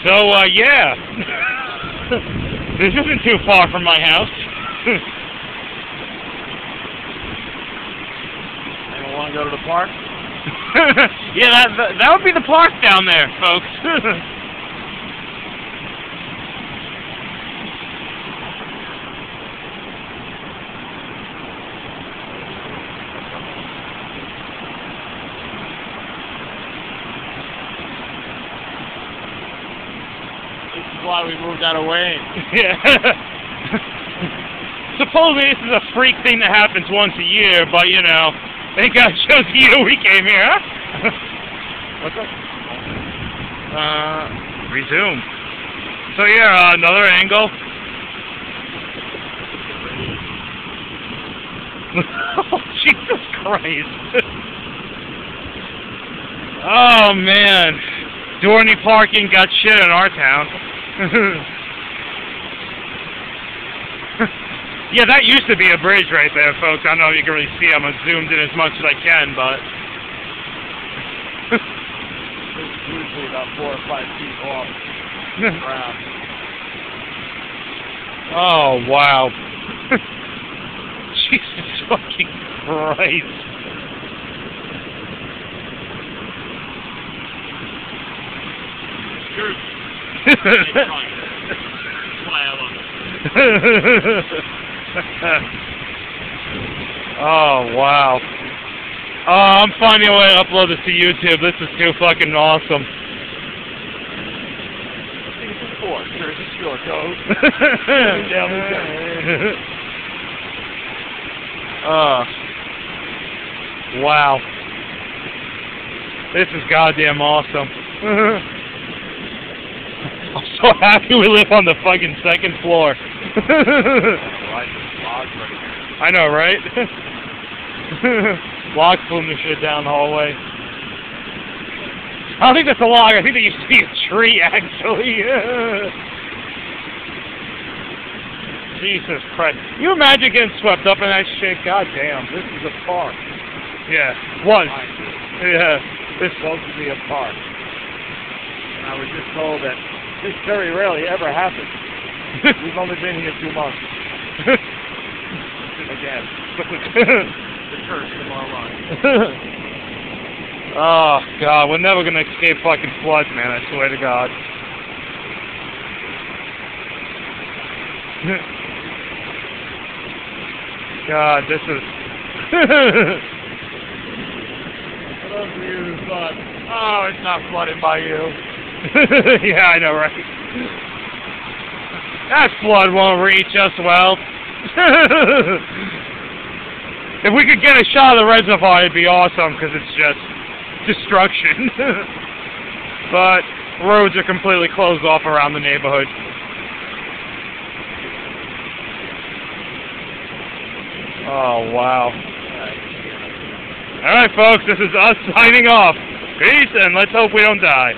So, yeah. This isn't too far from my house. Anyone want to go to the park? Yeah, that would be the park down there, folks. This is why we moved out of Wayne. Yeah. Supposedly this is a freak thing that happens once a year, but you know, thank God it shows you we came here, huh? What's up? Resume. So yeah, another angle. Oh, Jesus Christ. Oh man. Dorney parking got shit in our town. Yeah, that used to be a bridge right there, folks. I don't know if you can really see. I'm zoomed in as much as I can, but... It's usually about 4 or 5 feet off the ground. Oh, wow. Jesus fucking Christ. That's why I love it. Oh, wow. Oh, I'm finding a way to upload this to YouTube. This is too fucking awesome. Season 4, Jersey Shore goes. Down the wow. This is goddamn awesome. I'm so happy we live on the fucking second floor. I know, right? Logs pulling the shit down the hallway. I don't think that's a log. I think that used to be a tree, actually. Jesus Christ. You imagine getting swept up in that shit? God damn. This is a park. Yeah. Was. Yeah. This is supposed to be a park. And I was just told that this very rarely ever happens. We've only been here 2 months. Again. The curse of our life. Oh, God. We're never going to escape fucking floods, man. I swear to God. God, this is... For those of you who thought, oh, it's not flooded by you. Yeah, I know, right? That flood won't reach us well. If we could get a shot of the reservoir, it'd be awesome, because it's just destruction. But roads are completely closed off around the neighborhood. Oh, wow. Alright, folks, this is us signing off. Peace, and let's hope we don't die.